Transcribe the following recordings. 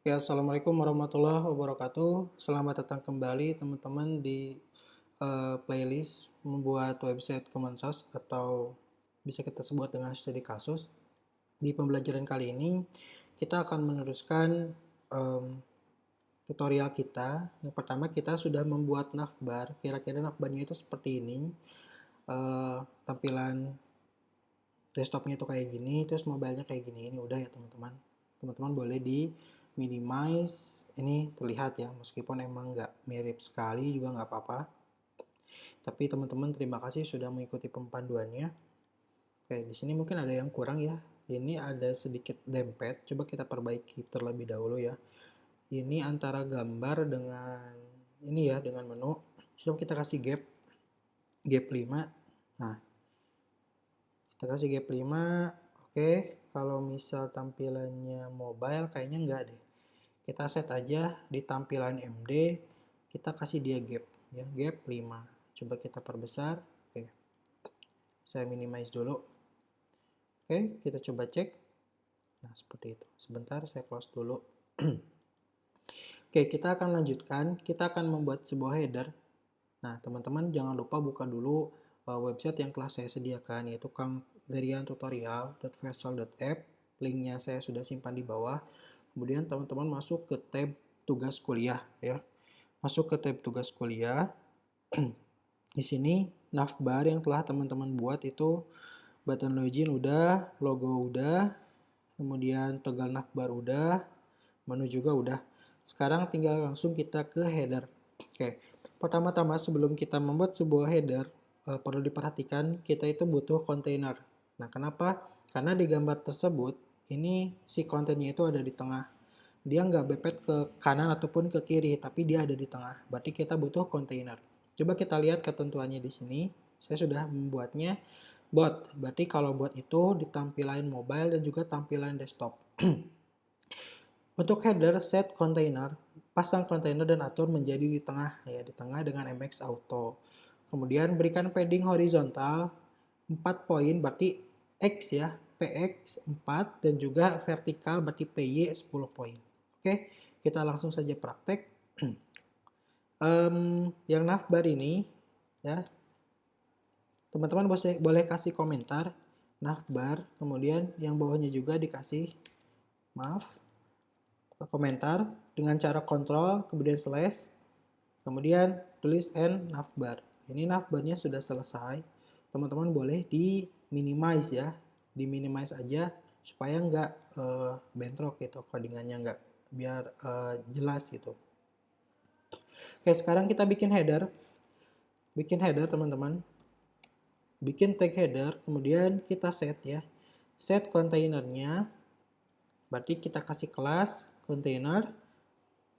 Oke, assalamualaikum warahmatullahi wabarakatuh. Selamat datang kembali teman-teman di playlist membuat website Kemensos atau bisa kita sebut dengan studi kasus. Di pembelajaran kali ini kita akan meneruskan em, tutorial kita. Yang pertama kita sudah membuat navbar. Kira-kira navbarnya itu seperti ini. Tampilan desktopnya itu kayak gini, terus mobilenya kayak gini. Ini udah ya teman-teman. Teman-teman boleh di minimize, ini terlihat ya, meskipun emang nggak mirip sekali juga nggak apa-apa. Tapi teman-teman terima kasih sudah mengikuti pempanduannya. Oke, di sini mungkin ada yang kurang ya. Ini ada sedikit dempet, coba kita perbaiki terlebih dahulu ya. Ini antara gambar dengan ini ya, dengan menu. Coba kita kasih gap 5. Nah, kita kasih gap 5. Oke, kalau misal tampilannya mobile kayaknya enggak deh. Kita set aja di tampilan MD, kita kasih dia gap ya, gap 5. Coba kita perbesar. Oke. Saya minimize dulu. Oke, kita coba cek. Nah, seperti itu. Sebentar saya close dulu. Oke, kita akan lanjutkan. Kita akan membuat sebuah header. Nah, teman-teman jangan lupa buka dulu website yang telah saya sediakan, yaitu kangderiantutorial.vessel.app. Linknya saya sudah simpan di bawah. Kemudian teman-teman masuk ke tab tugas kuliah ya. Masuk ke tab tugas kuliah. Di sini navbar yang telah teman-teman buat itu button login udah, logo udah, kemudian toggle navbar udah, menu juga udah. Sekarang tinggal langsung kita ke header. Oke. Pertama-tama sebelum kita membuat sebuah header, perlu diperhatikan kita itu butuh kontainer. Nah, kenapa? Karena di gambar tersebut, ini si kontennya itu ada di tengah. Dia nggak bepet ke kanan ataupun ke kiri, tapi dia ada di tengah. Berarti kita butuh kontainer. Coba kita lihat ketentuannya di sini. Saya sudah membuatnya bot. Berarti kalau bot itu di tampilan mobile dan juga tampilan desktop. Untuk header, set container, pasang kontainer dan atur menjadi di tengah, ya di tengah dengan MX Auto. Kemudian berikan padding horizontal 4 poin, berarti X ya, PX 4 dan juga vertikal berarti PY 10 poin. Oke, kita langsung saja praktek. Yang navbar ini ya, teman-teman boleh kasih komentar navbar, kemudian yang bawahnya juga dikasih komentar dengan cara kontrol, kemudian slash, kemudian tulis n navbar. Ini navbarnya sudah selesai. Teman-teman boleh di minimize ya, di minimize aja supaya nggak bentrok gitu, codingannya nggak, biar jelas gitu. Oke, sekarang kita bikin header. Bikin header teman-teman. Bikin tag header, kemudian kita set ya. Set kontainernya, berarti kita kasih kelas container,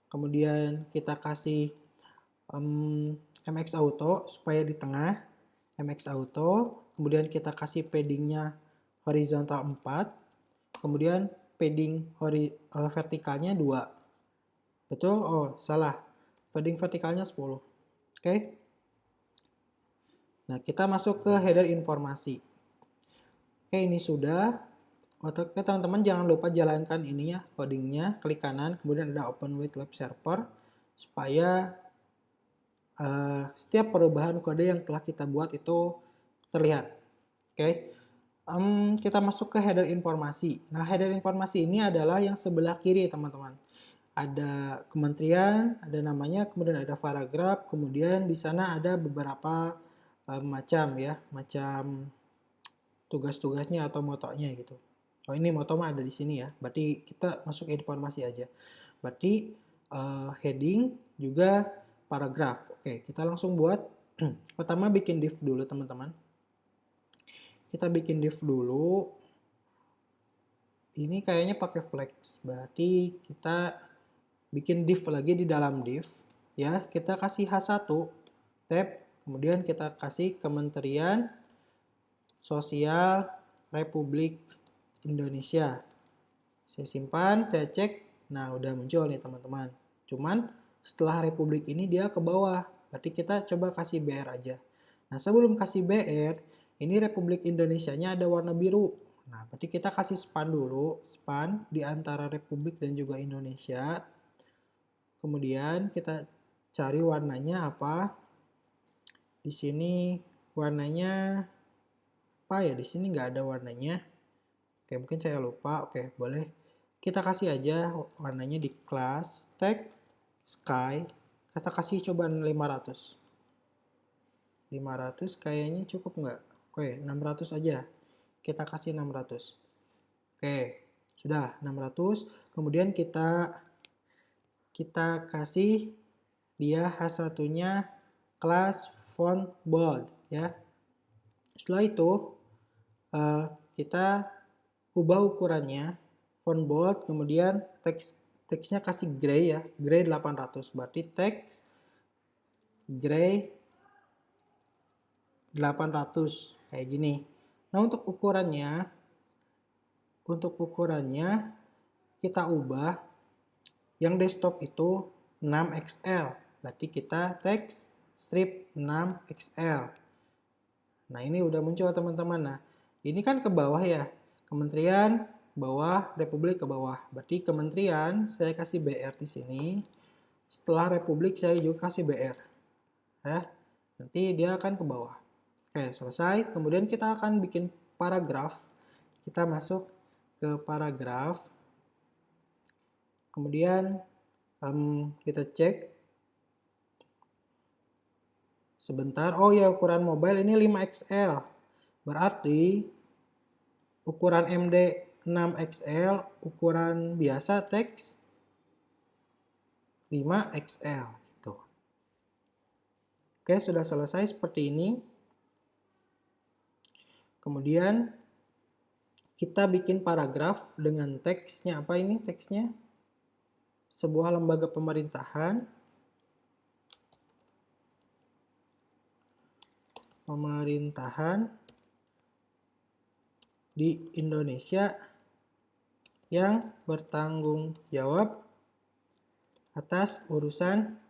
kemudian kita kasih MX Auto supaya di tengah, MX Auto, kemudian kita kasih paddingnya horizontal 4, kemudian padding vertikalnya 2. Betul? Oh, salah. Padding vertikalnya 10. Oke. Nah, kita masuk ke header informasi. Oke, ini sudah. Oke, teman-teman jangan lupa jalankan ini ya, codingnya, klik kanan, kemudian ada open with lab server, supaya setiap perubahan kode yang telah kita buat itu terlihat. Oke, kita masuk ke header informasi. Nah, header informasi ini adalah yang sebelah kiri teman-teman. Ada kementerian, ada namanya, kemudian ada paragraf, kemudian di sana ada beberapa macam tugas-tugasnya atau motonya gitu. Oh, ini moto mah ada di sini ya. Berarti kita masuk informasi aja. Berarti heading juga paragraf. Oke, kita langsung buat. Pertama bikin div dulu teman-teman. Kita bikin div dulu. Ini kayaknya pakai flex. Berarti kita bikin div lagi di dalam div. Ya, kita kasih H1 tab. Kemudian kita kasih Kementerian Sosial Republik Indonesia. Saya simpan, saya cek. Nah, udah muncul nih teman-teman. Cuman setelah Republik ini dia ke bawah. Berarti kita coba kasih BR aja. Nah, sebelum kasih BR, ini Republik Indonesianya ada warna biru. Nah, berarti kita kasih span dulu, span di antara Republik dan juga Indonesia. Kemudian kita cari warnanya apa. Di sini warnanya apa ya? Di sini nggak ada warnanya. Oke, mungkin saya lupa. Oke, boleh. Kita kasih aja warnanya di kelas tag sky. Kita kasih coba 500. 500 kayaknya cukup nggak? Oke, 600 aja. Kita kasih 600. Oke, sudah 600. Kemudian kita kasih dia H1-nya kelas font bold ya. Setelah itu kita ubah ukurannya font bold, kemudian teksnya kasih gray ya, gray 800. Berarti teks gray 800 kayak gini. Nah, untuk ukurannya kita ubah yang desktop itu 6XL. Berarti kita teks strip 6XL. Nah, ini udah muncul teman-teman. Nah, ini kan ke bawah ya. Kementerian bawah, Republik ke bawah. Berarti kementerian saya kasih BR di sini. Setelah Republik saya juga kasih BR. Ya. Nanti dia akan ke bawah. Oke, selesai. Kemudian kita akan bikin paragraf. Kita masuk ke paragraf. Kemudian kita cek sebentar. Oh ya, ukuran mobile ini 5XL. Berarti ukuran MD 6XL, ukuran biasa teks 5XL gitu. Oke, sudah selesai seperti ini. Kemudian kita bikin paragraf dengan teksnya apa ini teksnya? Sebuah lembaga pemerintahan di Indonesia yang bertanggung jawab atas urusan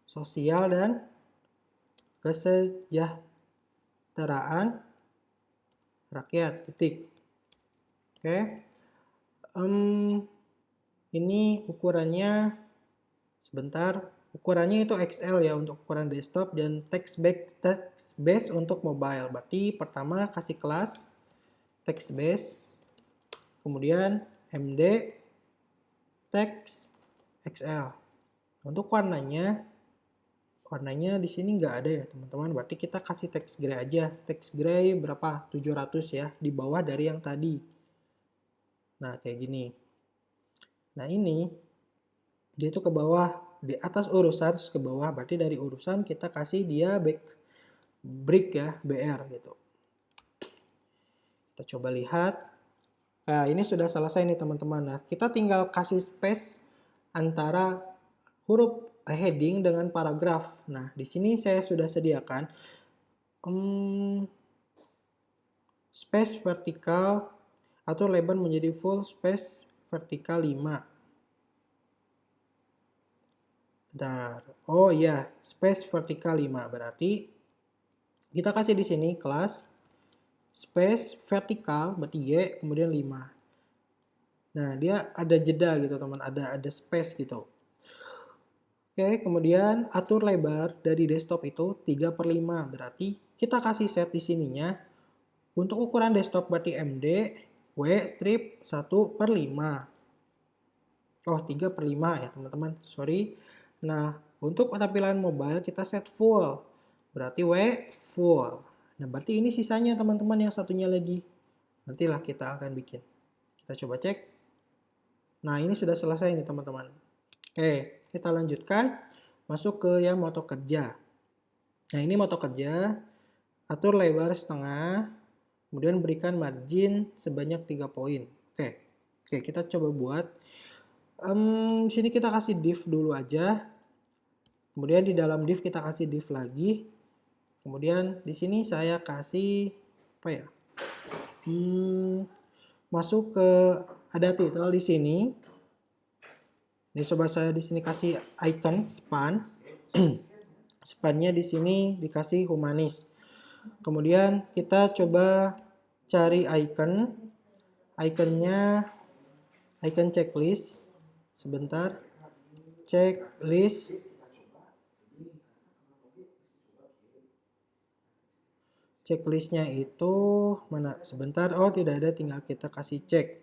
sosial dan kesejahteraan rakyat. Titik. Oke. Ini ukurannya sebentar. Ukurannya itu XL ya untuk ukuran desktop dan text base untuk mobile. Berarti pertama kasih kelas text base, kemudian MD text XL. Untuk warnanya di sini nggak ada ya teman-teman. Berarti kita kasih text gray aja. Text gray berapa? 700 ya, di bawah dari yang tadi. Nah, kayak gini. Nah, ini dia itu ke bawah, di atas urusan ke bawah, berarti dari urusan kita kasih dia break ya, BR gitu. Kita coba lihat. Nah, ini sudah selesai nih teman-teman. Nah, kita tinggal kasih space antara huruf heading dengan paragraf. Nah, di sini saya sudah sediakan space vertikal atau lebar menjadi full space vertikal 5. Bentar. Oh iya, space vertikal 5. Berarti kita kasih di sini kelas space vertikal berarti Y kemudian 5. Nah, dia ada jeda gitu, teman. Ada space gitu. Oke, kemudian atur lebar dari desktop itu 3/5. Berarti kita kasih set di sininya. Untuk ukuran desktop berarti MD W strip 1/5. Oh, 3/5 ya teman-teman. Sorry. Nah, untuk tampilan mobile kita set full. Berarti W full. Nah, berarti ini sisanya teman-teman yang satunya lagi. Nantilah kita akan bikin. Kita coba cek. Nah, ini sudah selesai nih teman-teman. Oke, kita lanjutkan. Masuk ke yang moto kerja. Nah, ini moto kerja. Atur lebar setengah. Kemudian berikan margin sebanyak 3 poin. Oke, kita coba buat. Di sini kita kasih div dulu aja. Kemudian di dalam div kita kasih div lagi. Kemudian di sini saya kasih apa ya? Masuk ke ada title di sini. Ini coba saya di sini kasih icon span. Spannya di sini dikasih humanis. Kemudian kita coba cari icon. ikonnya, icon checklist. Sebentar. Checklist. Checklistnya itu mana? Sebentar. Oh, tidak ada, tinggal kita kasih cek.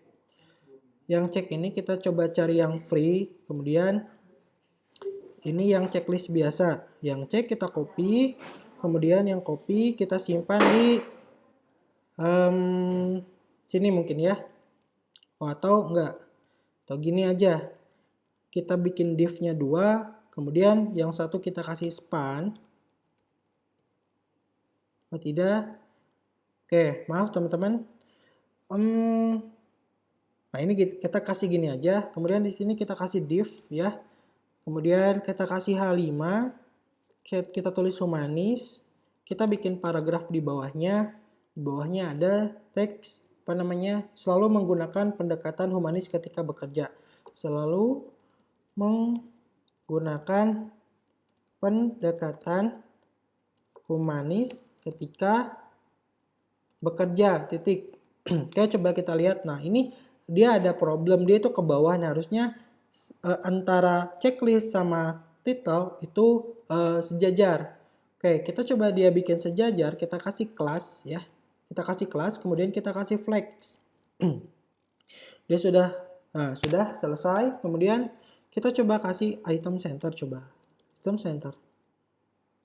Yang cek ini kita coba cari yang free. Kemudian ini yang checklist biasa. Yang cek kita copy. Kemudian yang copy kita simpan di sini mungkin ya. Oh, atau enggak. Atau gini aja. Kita bikin div-nya 2. Kemudian yang satu kita kasih span. Oh, tidak. Oke, maaf teman-teman. Nah, ini kita kasih gini aja. Kemudian di sini kita kasih div ya. Kemudian kita kasih H5. Kita tulis humanis. Kita bikin paragraf di bawahnya. Di bawahnya ada teks selalu menggunakan pendekatan humanis ketika bekerja. Selalu menggunakan pendekatan humanis ketika bekerja, titik. Oke, coba kita lihat. Nah, ini dia ada problem, dia itu ke bawah. Nah, harusnya antara checklist sama title itu sejajar. Oke, kita coba dia bikin sejajar. Kita kasih kelas ya. Kita kasih kelas, kemudian kita kasih flex. Dia sudah selesai. Kemudian kita coba kasih item center, coba. Item center.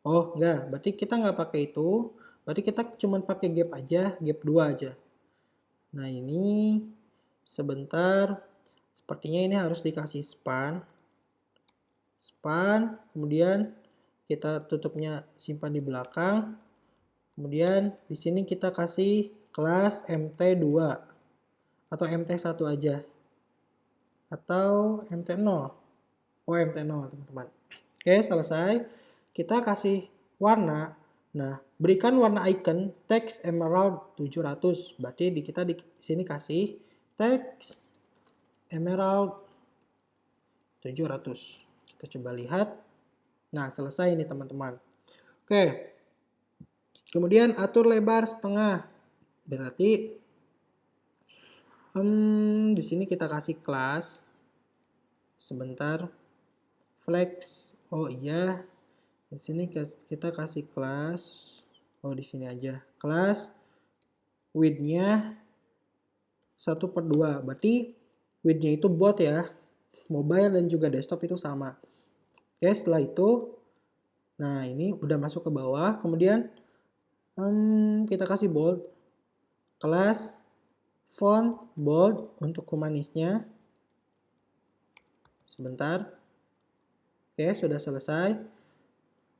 Oh, enggak. Berarti kita nggak pakai itu. Berarti kita cuma pakai gap aja, gap 2 aja. Nah, ini sebentar. Sepertinya ini harus dikasih span. Span, kemudian kita tutupnya simpan di belakang. Kemudian di sini kita kasih kelas MT2 atau MT1 aja. Atau MT0. Oh, MT0, teman-teman. Oke, selesai. Kita kasih warna. Nah, berikan warna icon teks emerald 700. Berarti kita di sini kasih teks emerald 700. Kita coba lihat. Nah, selesai ini teman-teman. Oke. Kemudian atur lebar setengah. Berarti di sini kita kasih kelas. Sebentar. Flex. Oh iya. Di sini kita kasih kelas. Oh, di sini aja. Kelas width-nya 1/2. Berarti width-nya itu both ya. Mobile dan juga desktop itu sama. Oke, setelah itu, nah ini udah masuk ke bawah. Kemudian kita kasih bold. Kelas font bold untuk humanisnya. Sebentar. Oke, sudah selesai.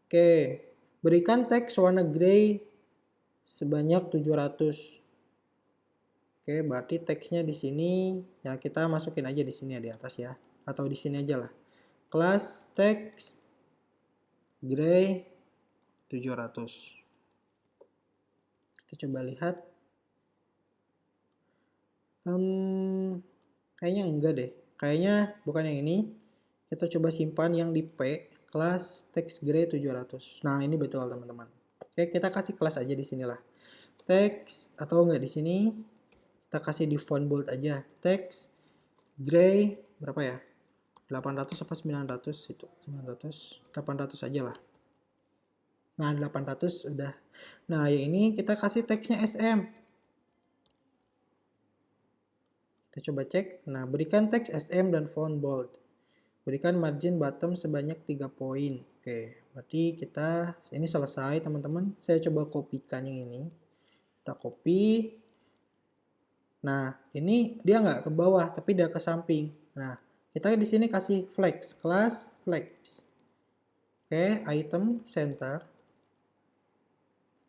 Oke, berikan teks warna gray sebanyak 700. Oke, berarti teksnya di sini ya kita masukin aja di sini ya, di atas ya, atau di sini aja lah. Kelas teks gray 700. Kita coba lihat. Kayaknya enggak deh. Kayaknya bukan yang ini. Kita coba simpan yang di P. Kelas teks gray 700. Nah, ini betul teman-teman. Oke, kita kasih kelas aja di sinilah. Teks atau enggak di sini. Kita kasih di font bold aja. Teks gray berapa ya? 800 apa 900 itu? 900, 800 aja lah. Nah, 800 udah. Nah, yang ini kita kasih teksnya SM. Kita coba cek. Nah, berikan teks SM dan font bold. Berikan margin bottom sebanyak 3 poin. Oke, berarti kita ini selesai teman-teman. Saya coba kopikan yang ini. Kita copy. Nah, ini dia nggak ke bawah, tapi dia ke samping. Nah, kita di sini kasih flex, kelas flex. Oke, item center.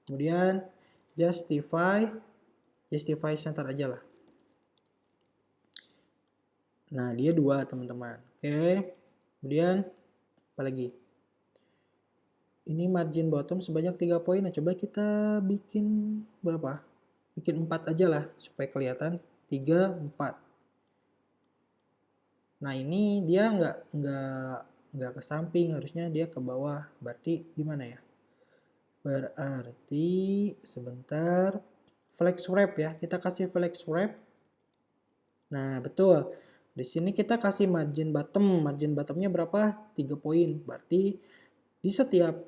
Kemudian justify center aja lah. Nah, dia 2 teman-teman. Oke, kemudian apa lagi? Ini margin bottom sebanyak 3 poin. Nah, coba kita bikin berapa? Bikin 4 aja lah supaya kelihatan. 3, 4. Nah, ini dia nggak ke samping, harusnya dia ke bawah. Berarti gimana ya? Berarti sebentar, flex wrap ya. Kita kasih flex wrap. Nah, betul. Di sini kita kasih margin bottom. Margin bottomnya berapa? 3 poin. Berarti di setiap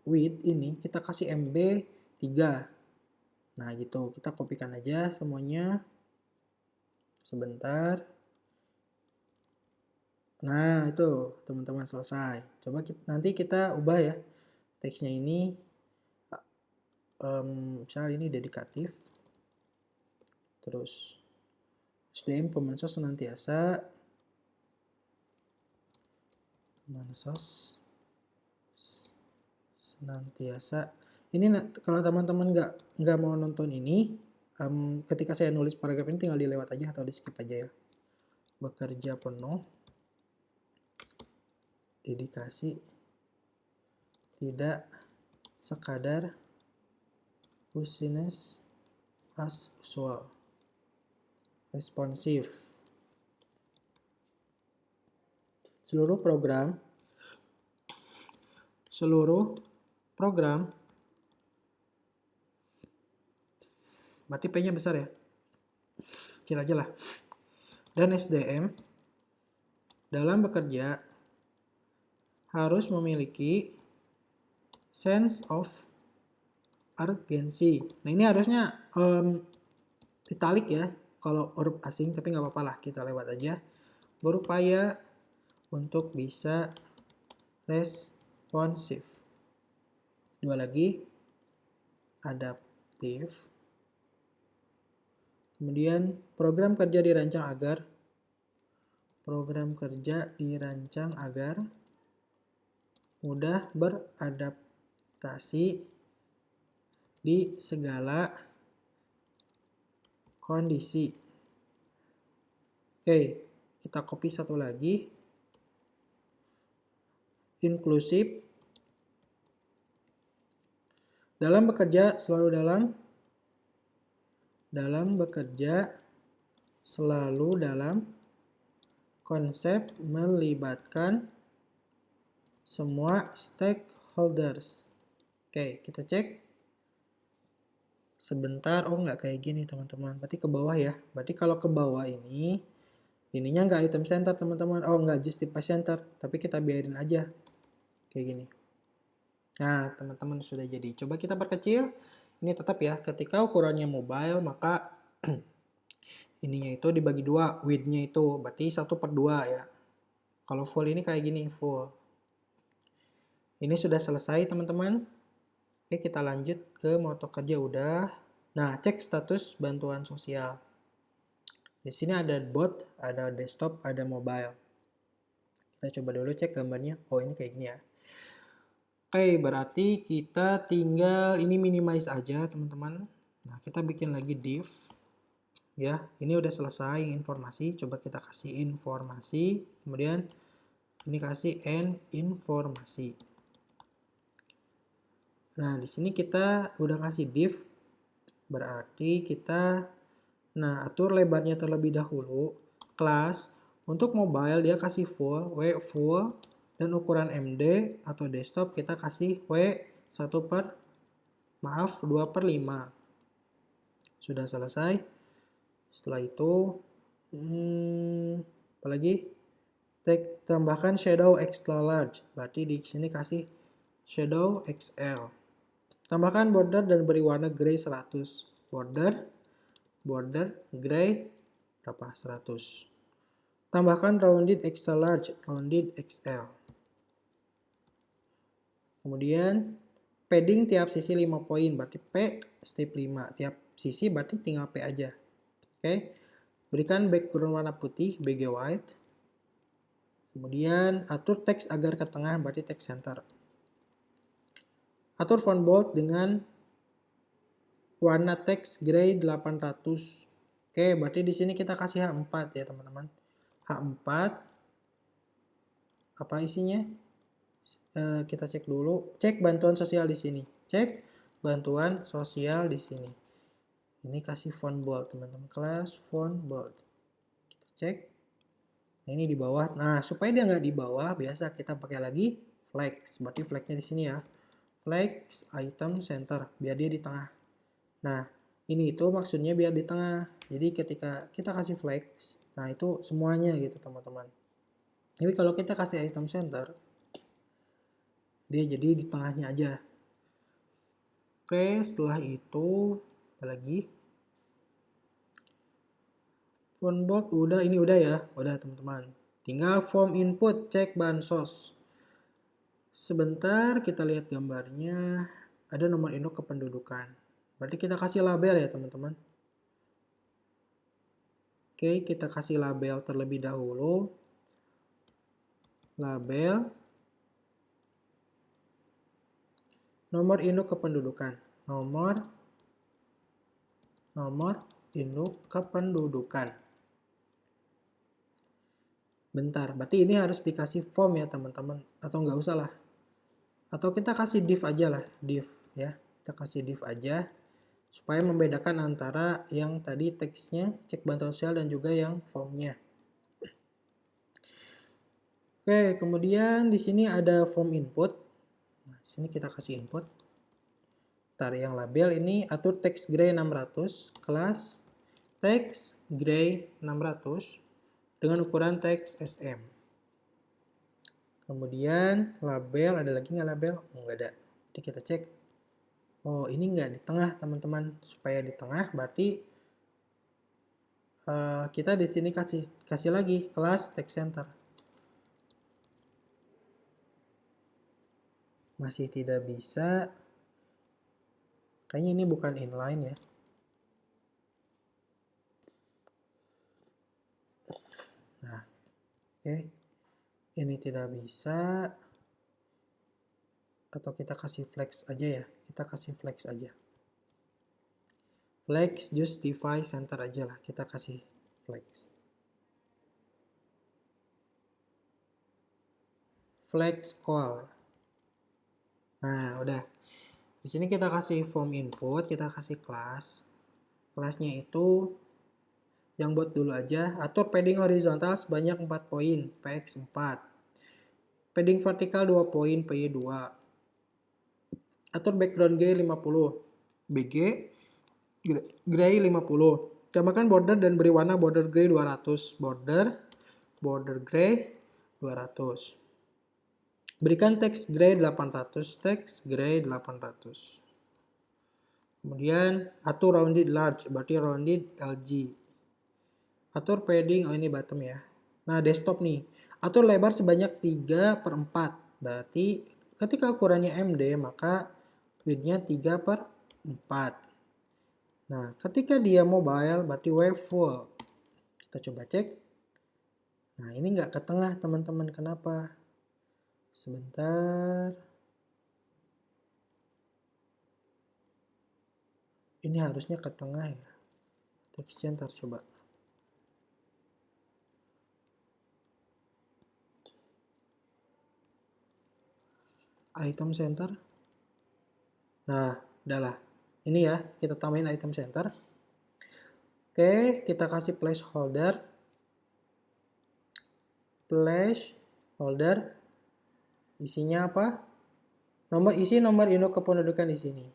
width ini kita kasih MB 3. Nah, gitu. Kita kopikan aja semuanya. Sebentar. Nah, itu teman-teman selesai. Coba nanti kita ubah ya. Teksnya ini misal ini dedikatif. Terus SDM Kemensos senantiasa. Kemensos senantiasa. Ini kalau teman-teman nggak mau nonton ini, ketika saya nulis paragraf ini tinggal dilewat aja atau di skip aja ya. Bekerja penuh, dedikasi, tidak sekadar business as usual, responsif. Seluruh program berarti P-nya besar ya, kecil aja lah. Dan SDM dalam bekerja harus memiliki sense of urgency. Nah, ini harusnya italic ya kalau huruf asing, tapi nggak apa-apa lah, kita lewat aja. Berupaya untuk bisa responsif. Dua lagi, adaptif. Kemudian program kerja dirancang agar mudah beradaptasi di segala kondisi. Oke, kita copy satu lagi. Inklusif. Dalam bekerja selalu dalam konsep melibatkan semua stakeholders. Oke, kita cek. Sebentar, oh nggak kayak gini teman-teman. Berarti ke bawah ya. Berarti kalau ke bawah ininya nggak item center teman-teman. Oh nggak justify center. Tapi kita biarin aja. Kayak gini. Nah, teman-teman sudah jadi. Coba kita perkecil. Ini tetap ya, ketika ukurannya mobile, maka ininya itu dibagi 2, width-nya itu. Berarti 1/2 ya. Kalau full ini kayak gini, full. Ini sudah selesai teman-teman. Oke, kita lanjut ke moto kerja udah. Nah, cek status bantuan sosial. Di sini ada bot, ada desktop, ada mobile. Kita coba dulu cek gambarnya. Oh, ini kayak gini ya. Oke, berarti kita tinggal ini minimize aja, teman-teman. Nah, kita bikin lagi div. Ya, ini udah selesai informasi. Coba kita kasih informasi. Kemudian ini kasih end informasi. Nah, di sini kita udah kasih div. Berarti kita atur lebarnya terlebih dahulu. Kelas untuk mobile dia kasih full, W full, dan ukuran MD atau desktop kita kasih W 2/5. Sudah selesai. Setelah itu apalagi tambahkan shadow extra large. Berarti di sini kasih shadow XL. Tambahkan border dan beri warna gray 100. Border gray berapa? 100. Tambahkan rounded extra large, rounded XL. Kemudian padding tiap sisi 5 poin, berarti P step 5. Tiap sisi berarti tinggal P aja. Oke. Berikan background warna putih, BG white. Kemudian atur teks agar ke tengah, berarti text center. Atur font bold dengan warna teks gray 800. Oke, berarti di sini kita kasih H4 ya, teman-teman. H4 apa isinya? Kita cek dulu. Cek bantuan sosial di sini. Cek bantuan sosial di sini. Ini kasih font bold, teman-teman. Kelas font bold. Kita cek. Nah, ini di bawah. Nah, supaya dia nggak di bawah, biasa kita pakai lagi flex. Berarti flexnya di sini ya. Flex item center, biar dia di tengah. Nah, ini itu maksudnya biar di tengah. Jadi ketika kita kasih flex, nah itu semuanya gitu teman-teman. Tapi kalau kita kasih item center, dia jadi di tengahnya aja. Oke, setelah itu apa lagi? Font bold udah, ini udah ya, udah teman-teman. Tinggal form input, cek bansos. Sebentar kita lihat gambarnya, ada nomor induk kependudukan. Berarti kita kasih label ya teman-teman. Oke, kita kasih label terlebih dahulu. Label nomor induk kependudukan. Nomor induk kependudukan. Bentar, berarti ini harus dikasih form ya teman-teman. Atau nggak usah lah. Atau kita kasih div aja lah, div ya. Kita kasih div aja supaya membedakan antara yang tadi teksnya cek bantuan sosial dan juga yang formnya. Oke, kemudian di sini ada form input. Nah, di sini kita kasih input. Ntar yang label ini atur text gray 600 kelas text gray 600 dengan ukuran teks SM. Kemudian label, ada lagi nggak label? Nggak ada. Jadi kita cek. Oh, ini nggak di tengah teman-teman. Supaya di tengah berarti kita di sini kasih lagi kelas text center. Masih tidak bisa. Kayaknya ini bukan inline ya. Nah, oke. Ini tidak bisa. Atau kita kasih flex aja ya. Kita kasih flex aja. Flex justify center aja lah. Kita kasih flex. Flex call. Nah, udah. Di sini kita kasih form input, kita kasih kelas. Kelasnya itu yang buat dulu aja, atur padding horizontal sebanyak 4 poin, px 4. Padding vertikal 2 poin, py 2. Atur background gray 50, bg gray 50. Tambahkan border dan beri warna border gray 200, border gray 200. Berikan teks gray 800, teks gray 800. Kemudian atur rounded large, berarti rounded LG. Atur padding, oh ini bottom ya. Nah desktop nih, atur lebar sebanyak 3/4. Berarti ketika ukurannya MD, maka widthnya 3/4. Nah ketika dia mobile, berarti wave full. Kita coba cek. Nah ini nggak ke tengah teman-teman, kenapa? Sebentar. Ini harusnya ke tengah ya. Text center coba. Item center. Nah, udahlah. Ini ya, kita tambahin item center. Oke, kita kasih placeholder. Placeholder. Isinya apa? Isi nomor induk kependudukan di sini.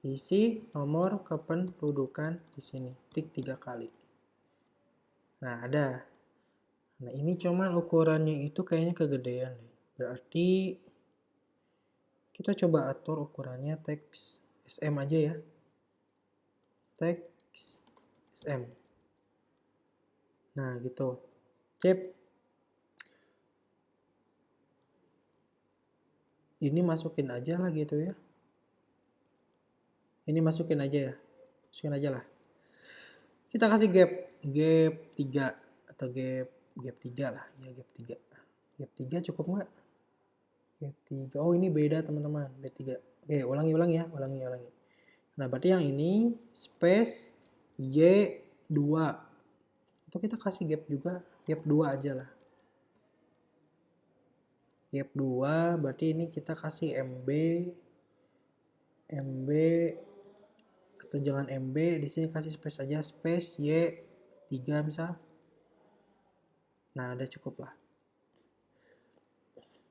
Isi nomor kependudukan di sini. Tik 3 kali. Nah, ada. Nah, ini cuman ukurannya itu kayaknya kegedean nih. Berarti kita coba atur ukurannya teks SM aja ya. Teks SM. Nah, gitu. Cep. Ini masukin aja lah gitu ya. Ini masukin aja ya. Masukin aja lah. Kita kasih gap 3 atau gap 3 lah. Ya, gap 3. Gap 3 cukup nggak? Gap 3. Oh, ini beda teman-teman. Gap 3. Oke, ulangi ya. Ulangi. Nah, berarti yang ini space Y2. Atau kita kasih gap juga. Gap 2 aja lah. Gap 2, berarti ini kita kasih MB atau jangan MB, di sini kasih space aja, space Y3 misal. Nah, udah cukup lah.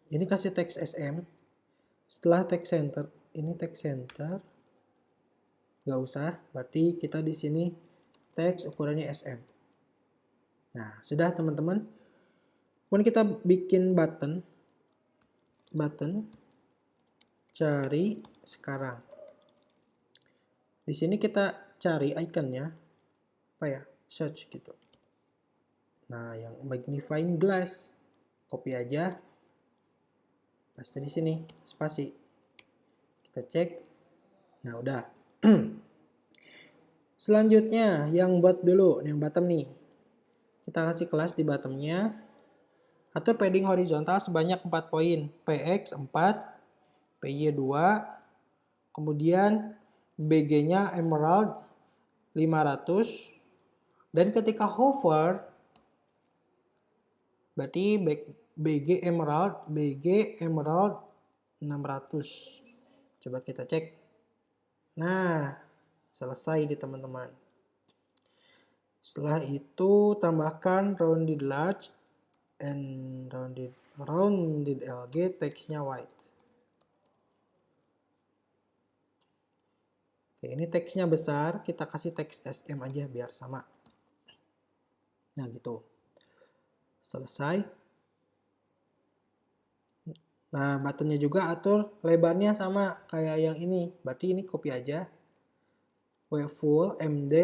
Ini kasih teks SM. Setelah teks center, ini teks center. Nggak usah, berarti kita di sini teks ukurannya SM. Nah, sudah teman-teman. Kemudian kita bikin button cari sekarang. Di sini kita cari ikonnya apa ya? Search gitu. Nah, yang magnifying glass copy aja. Paste di sini, spasi. Kita cek. Nah, udah. Selanjutnya yang buat dulu, yang bottom nih. Kita kasih kelas di bottomnya. Atur padding horizontal sebanyak 4 poin. PX 4, PY 2, kemudian BG-nya emerald 500. Dan ketika hover, berarti BG emerald 600. Coba kita cek. Nah, selesai di teman-teman. Setelah itu tambahkan rounded large and rounded LG, teksnya white. Oke, ini teksnya besar, kita kasih teks SM aja biar sama. Nah, gitu. Selesai. Nah, buttonnya juga atur lebarnya sama kayak yang ini. Berarti ini copy aja. W full MD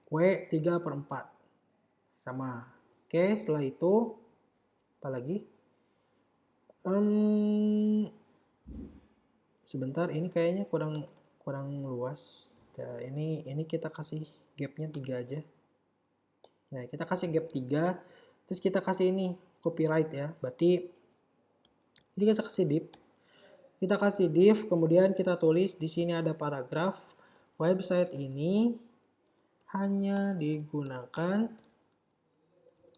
W 3/4. Sama. Oke, setelah itu apa lagi? Sebentar, ini kayaknya kurang luas. Nah, ini kita kasih gapnya 3 aja. Nah, kita kasih gap 3, terus kita kasih ini copyright ya. Berarti ini kita kasih div. Kita kasih div, kemudian kita tulis di sini ada paragraf. Website ini hanya digunakan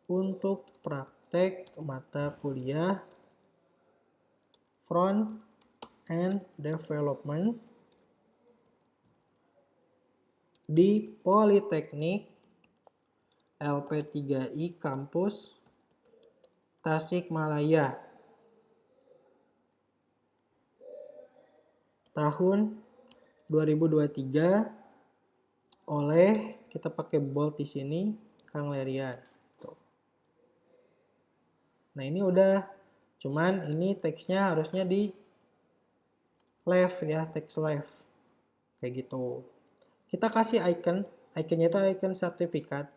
untuk praktek mata kuliah front end development di Politeknik LP3I Kampus Tasikmalaya tahun 2023 oleh, kita pakai bold di sini, Kang Lerian. Tuh. Nah, ini udah, cuman ini teksnya harusnya di left ya, teks left. Kayak gitu. Kita kasih iconnya itu icon sertifikat.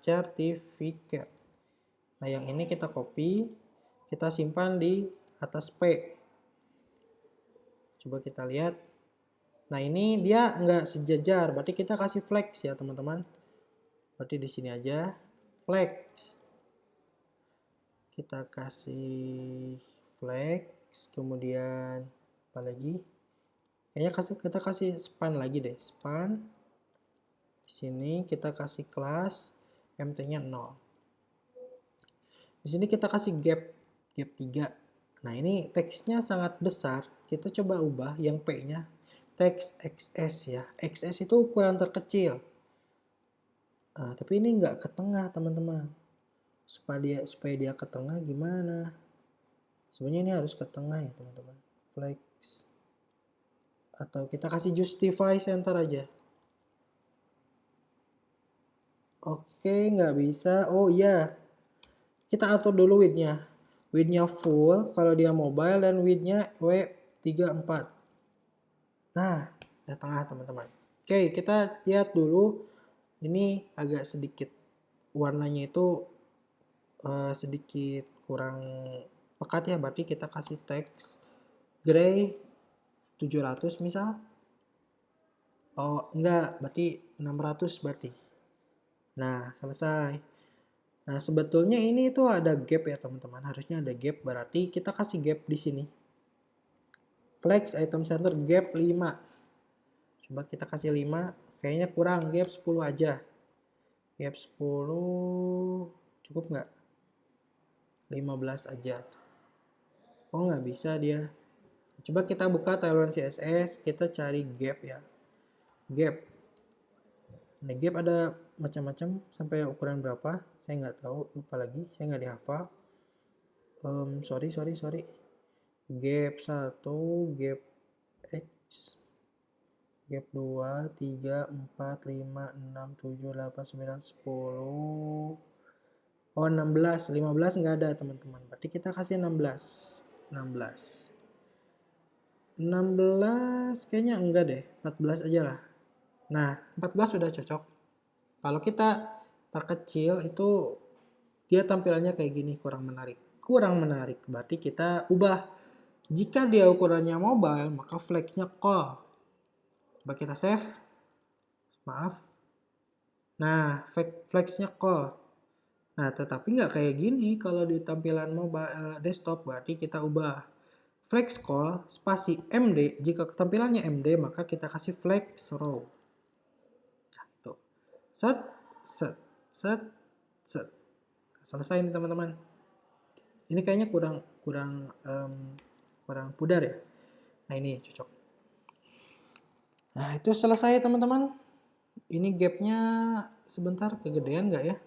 Nah, yang ini kita copy, kita simpan di atas P. Coba kita lihat. Nah, ini dia nggak sejajar, berarti kita kasih flex ya teman-teman. Berarti di sini aja, flex. Kita kasih flex, kemudian apa lagi? Kayaknya kita kasih span lagi deh, span. Di sini kita kasih kelas mt-nya 0. Di sini kita kasih gap 3. Nah, ini teksnya sangat besar. Kita coba ubah yang P-nya teks XS ya. XS itu ukuran terkecil. Nah, tapi ini nggak ke tengah, teman-teman. Supaya dia ke tengah gimana? Sebenarnya ini harus ke tengah ya, teman-teman. Flex. Atau kita kasih justify center aja. Oke, nggak bisa. Oh iya. Kita atur dulu width-nya. Width-nya full kalau dia mobile dan width-nya W34. Nah, udah tengah teman-teman. Oke, kita lihat dulu. Ini agak sedikit warnanya itu sedikit kurang pekat ya. Berarti kita kasih teks gray 700 misal. Oh, enggak. Berarti 600 berarti. Nah, selesai. Nah, sebetulnya ini tuh ada gap ya teman-teman. Harusnya ada gap. Berarti kita kasih gap di sini. Flex item center gap 5. Coba kita kasih 5. Kayaknya kurang. Gap 10 aja. Gap 10. Cukup nggak? 15 aja. Oh, nggak bisa dia. Coba kita buka Tailwind CSS. Kita cari gap ya. Gap. Nah, gap ada macam-macam. Sampai ukuran berapa? Saya nggak tahu. Lupa lagi. Saya nggak dihafal. Sorry. Gap 1, gap X, Gap 2, 3, 4, 5, 6, 7, 8, 9, 10. Oh, 16. 15 nggak ada, teman-teman. Berarti kita kasih 16. 16. 16 kayaknya enggak deh. 14 aja lah. Nah, 14 sudah cocok. Kalau kita perkecil itu dia tampilannya kayak gini, kurang menarik. Kurang menarik. Berarti kita ubah. Jika dia ukurannya mobile, maka flagnya call. Coba kita save. Maaf. Nah, flagnya call. Nah, tetapi nggak kayak gini kalau di tampilan mobile desktop. Berarti kita ubah flex call spasi MD. Jika tampilannya MD, maka kita kasih flex row. Nah, tuh. Set, set, set, set. Selesai nih, teman-teman. Ini kayaknya kurang pudar ya. Nah, ini cocok. Nah, itu selesai teman-teman. Ini gapnya sebentar kegedean nggak ya?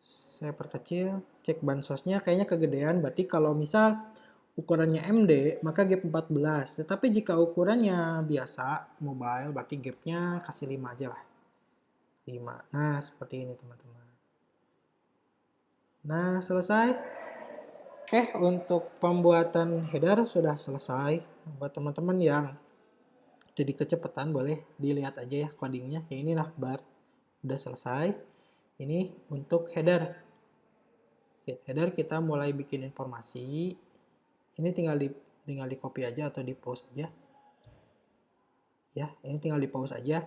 Saya perkecil, cek bansosnya kayaknya kegedean. Berarti kalau misal ukurannya MD, maka gap 14. Tetapi jika ukurannya biasa, mobile, berarti gapnya kasih 5 aja lah. 5. Nah, seperti ini teman-teman. Nah, selesai. Oke, untuk pembuatan header sudah selesai. Buat teman-teman yang jadi kecepatan boleh dilihat aja ya codingnya. Ya, ini navbar udah selesai. Ini untuk header. Oke, header kita mulai bikin informasi. Ini tinggal di copy aja atau di pause aja. Ya, ini tinggal di pause aja.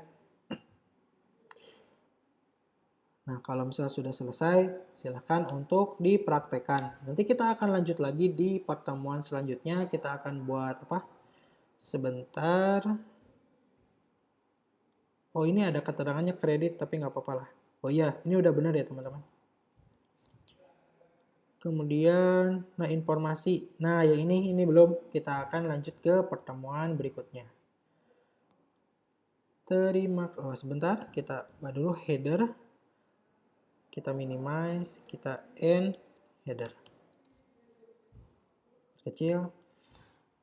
Nah, kalau misalnya sudah selesai, silakan untuk dipraktekkan. Nanti kita akan lanjut lagi di pertemuan selanjutnya. Kita akan buat apa? Sebentar. Oh, ini ada keterangannya kredit, tapi nggak apa-apa lah. Oh iya, ini udah benar ya teman-teman. Kemudian, nah informasi. Nah, yang ini belum. Kita akan lanjut ke pertemuan berikutnya. Sebentar, kita buat dulu header. Kita minimize, kita end header. Kecil.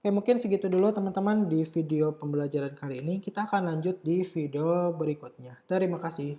Oke, mungkin segitu dulu teman-teman di video pembelajaran kali ini. Kita akan lanjut di video berikutnya. Terima kasih.